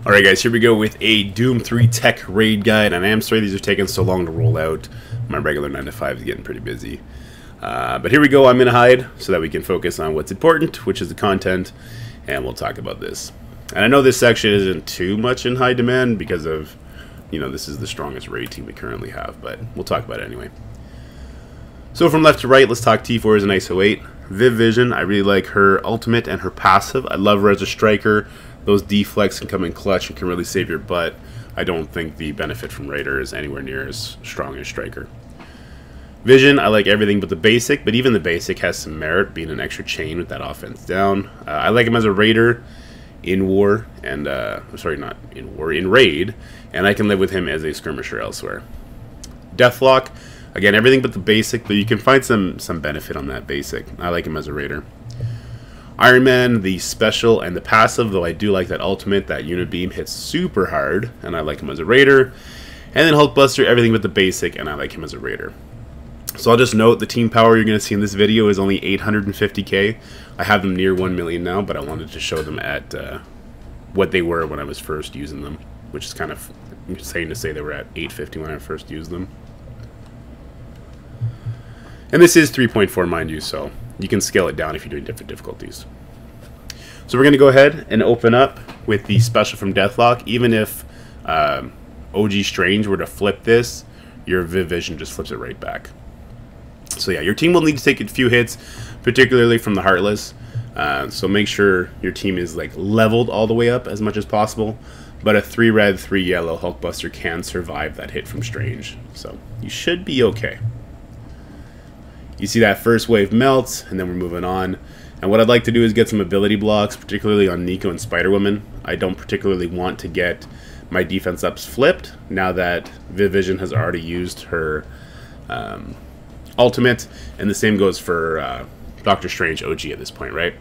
Alright guys, here we go with a Doom 3 Tech Raid Guide, and I am sorry these are taking so long to roll out. My regular 9 to 5 is getting pretty busy. But here we go, I'm going to hide so that we can focus on what's important, which is the content, and we'll talk about this. And I know this section isn't too much in high demand because of, you know, this is the strongest raid team we currently have, but we'll talk about it anyway. So from left to right, let's talk T4s and Iso8. Viv Vision, I really like her ultimate and her passive. I love her as a striker. Those deflects can come in clutch and can really save your butt. I don't think the benefit from Raider is anywhere near as strong as Striker. Vision, I like everything but the basic, but even the basic has some merit, being an extra chain with that offense down. I like him as a Raider in War, and sorry, not in War, in Raid, and I can live with him as a skirmisher elsewhere. Deathlock, again, everything but the basic, but you can find some benefit on that basic. I like him as a Raider. Iron Man, the special and the passive, though I do like that ultimate. That unit beam hits super hard, and I like him as a Raider. And then Hulkbuster, everything but the basic, and I like him as a Raider. So I'll just note the team power you're going to see in this video is only 850k. I have them near 1 million now, but I wanted to show them at what they were when I was first using them, which is kind of insane to say they were at 850 when I first used them. And this is 3.4, mind you, so you can scale it down if you're doing different difficulties. So we're going to go ahead and open up with the special from Deathlock. Even if OG Strange were to flip this, your Viv Vision just flips it right back. So yeah, your team will need to take a few hits, particularly from the Heartless. So make sure your team is like leveled all the way up as much as possible. But a 3 red, 3 yellow Hulkbuster can survive that hit from Strange. So you should be okay. You see that first wave melts, and then we're moving on. And what I'd like to do is get some ability blocks, particularly on Nico and Spider-Woman. I don't particularly want to get my defense ups flipped, now that Viv Vision has already used her ultimate. And the same goes for Doctor Strange OG at this point, right?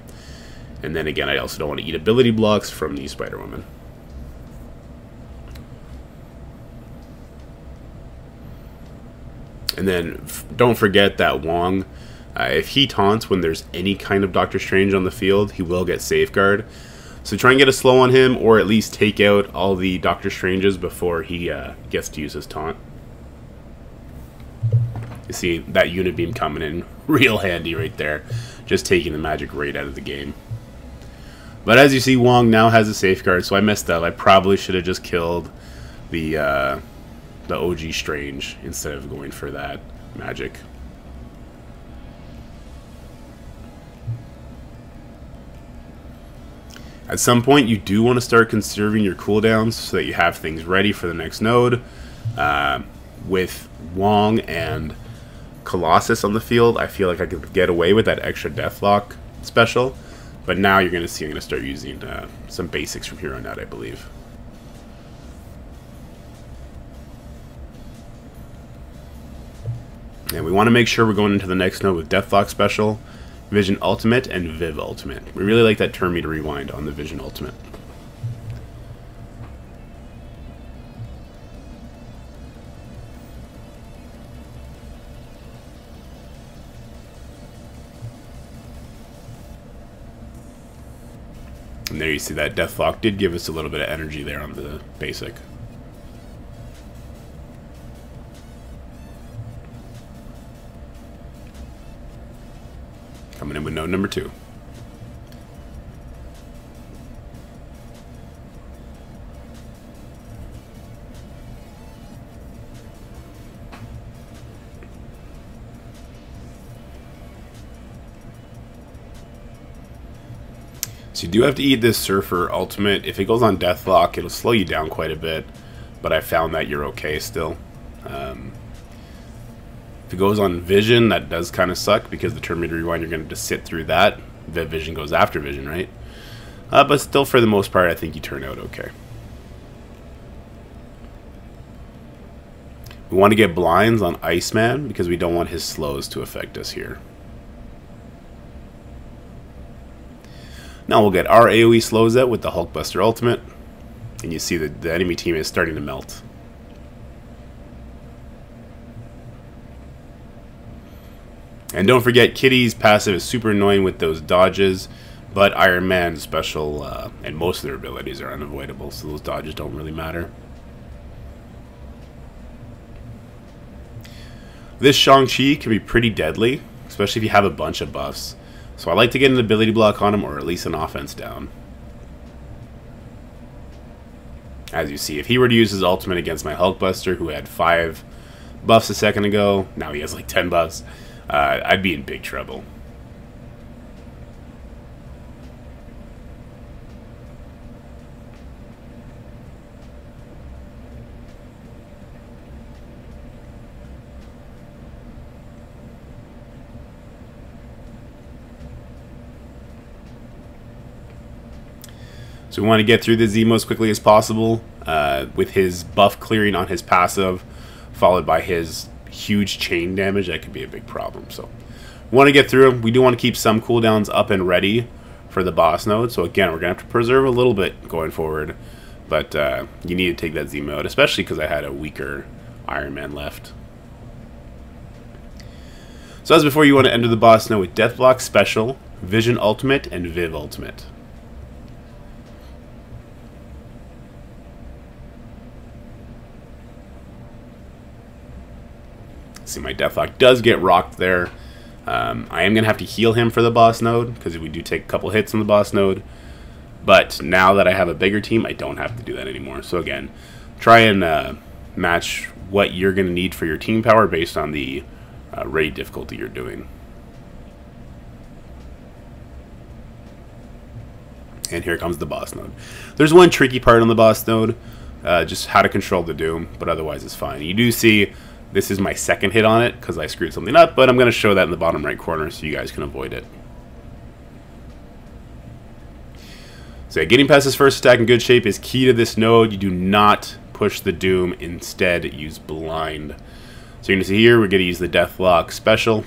And then again, I also don't want to eat ability blocks from the Spider-Woman. And then don't forget that Wong, if he taunts when there's any kind of Doctor Strange on the field, he will get Safeguard. So try and get a slow on him, or at least take out all the Doctor Stranges before he gets to use his taunt. You see that unit beam coming in real handy right there, just taking the magic right out of the game. But as you see, Wong now has a Safeguard, so I messed up. I probably should have just killed the OG Strange instead of going for that magic. At some point, you do want to start conserving your cooldowns so that you have things ready for the next node. With Wong and Colossus on the field, I feel like I could get away with that extra Deathlock special. But now you're going to see I'm going to start using some basics from here on out, I believe. And we want to make sure we're going into the next node with Deathlock Special, Vision Ultimate, and Viv Ultimate. We really like that turn meter rewind on the Vision Ultimate. And there you see that Deathlock did give us a little bit of energy there on the basic. Coming in with node number 2. So you do have to eat this Surfer ultimate. If it goes on Deathlock, it'll slow you down quite a bit, but I found that you're okay still. If it goes on Vision, that does kind of suck because the turn meter rewind, you're going to just sit through that. Viv Vision goes after Vision, right? But still, for the most part, I think you turn out okay. We want to get blinds on Iceman because we don't want his slows to affect us here. Now we'll get our AoE slows out with the Hulkbuster ultimate. And you see that the enemy team is starting to melt. And don't forget, Kitty's passive is super annoying with those dodges, But Iron Man's special and most of their abilities are unavoidable, so those dodges don't really matter. This Shang-Chi can be pretty deadly, especially if you have a bunch of buffs. So I like to get an ability block on him, or at least an offense down. As you see, if he were to use his ultimate against my Hulkbuster, who had 5 buffs a second ago, now he has like 10 buffs, I'd be in big trouble. So we want to get through the Zemo as quickly as possible with his buff clearing on his passive, followed by his huge chain damage. That could be a big problem. So we want to get through him. We do want to keep some cooldowns up and ready for the boss node. So again, we're going to have to preserve a little bit going forward. But you need to take that Zemo out, especially because I had a weaker Iron Man left. So as before, you want to enter the boss node with Deathblock Special, Vision Ultimate, and Viv Ultimate. See, my Deathlock does get rocked there. I am going to have to heal him for the boss node, because we do take a couple hits on the boss node. But now that I have a bigger team, I don't have to do that anymore. So again, try and match what you're going to need for your team power based on the raid difficulty you're doing. And here comes the boss node. There's one tricky part on the boss node, just how to control the Doom, but otherwise it's fine. You do see this is my second hit on it because I screwed something up, but I'm going to show that in the bottom right corner so you guys can avoid it. So getting past his first attack in good shape is key to this node. You do not push the Doom. Instead, use Blind. So you're going to see here, we're going to use the Deathlock Special.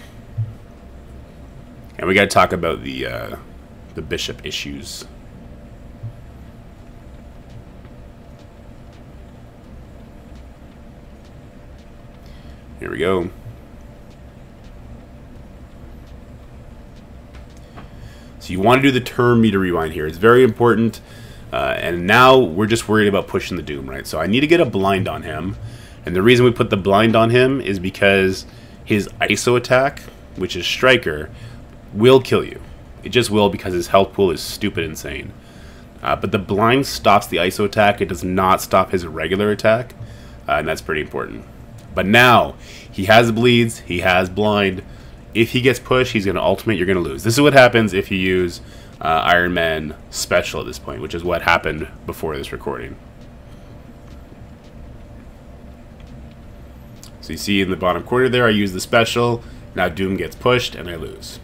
And we got to talk about the Bishop issues. Here we go. So you want to do the turn meter rewind here. It's very important. And now we're just worried about pushing the Doom, right? So I need to get a blind on him. And the reason we put the blind on him is because his ISO attack, which is Striker, will kill you. It just will, because his health pool is stupid insane. But the blind stops the ISO attack. It does not stop his regular attack. And that's pretty important. But now, he has bleeds, he has blind. If he gets pushed, he's going to ultimate, you're going to lose. This is what happens if you use Iron Man Special at this point, which is what happened before this recording. So you see in the bottom corner there, I use the Special. Now Doom gets pushed, and I lose.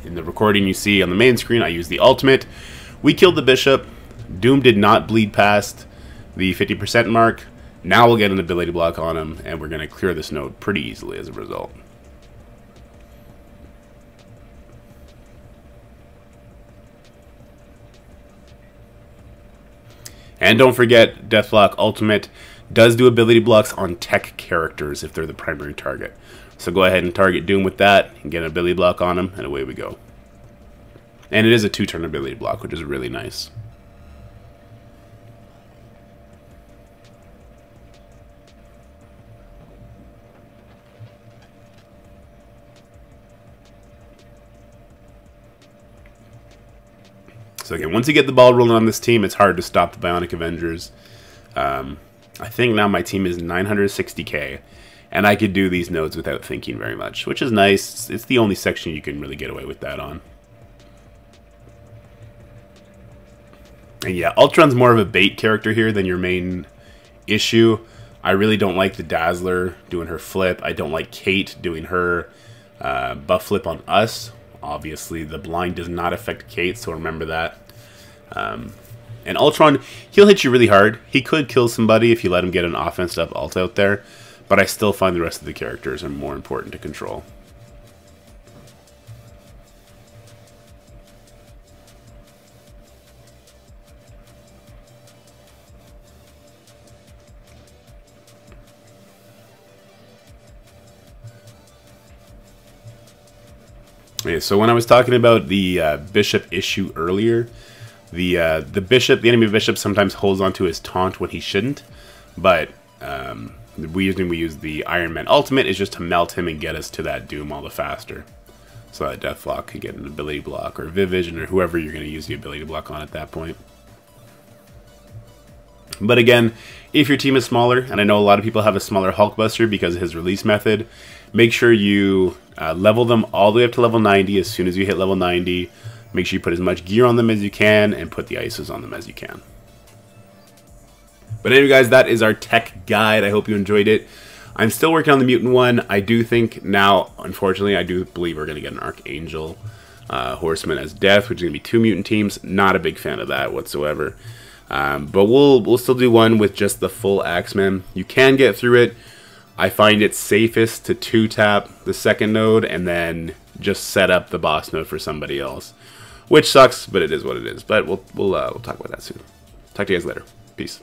In the recording you see on the main screen, I use the ultimate. We killed the Bishop. Doom did not bleed past the 50% mark. Now we'll get an ability block on him, and we're going to clear this node pretty easily as a result. And don't forget, Deathlock Ultimate does do ability blocks on tech characters if they're the primary target. So go ahead and target Doom with that, and get an ability block on him, and away we go. And it is a 2-turn ability block, which is really nice. So again, once you get the ball rolling on this team, it's hard to stop the Bionic Avengers. I think now my team is 960k, and I could do these nodes without thinking very much, which is nice. It's the only section you can really get away with that on. And yeah, Ultron's more of a bait character here than your main issue. I really don't like the Dazzler doing her flip. I don't like Kate doing her buff flip on us. Obviously, the blind does not affect Kate, so remember that. And Ultron, he'll hit you really hard. He could kill somebody if you let him get an offense up ult out there, but I still find the rest of the characters are more important to control. Okay, so when I was talking about the bishop issue earlier, the enemy bishop sometimes holds onto his taunt when he shouldn't, but the reason we use the Iron Man ultimate is just to melt him and get us to that doom all the faster. So that Deathlock can get an ability block, or Vivision, or whoever you're going to use the ability block on at that point. But again, if your team is smaller, and I know a lot of people have a smaller Hulkbuster because of his release method, make sure you level them all the way up to level 90 as soon as you hit level 90. Make sure you put as much gear on them as you can, and put the Isos on them as you can. But anyway, guys, that is our tech guide. I hope you enjoyed it. I'm still working on the mutant one. I do think now, unfortunately, I do believe we're going to get an Archangel Horseman as Death, which is going to be 2 mutant teams. Not a big fan of that whatsoever. But we'll still do one with just the full Axeman. You can get through it. I find it safest to 2-tap the second node and then just set up the boss node for somebody else, which sucks, but it is what it is. But we'll talk about that soon. Talk to you guys later. Peace.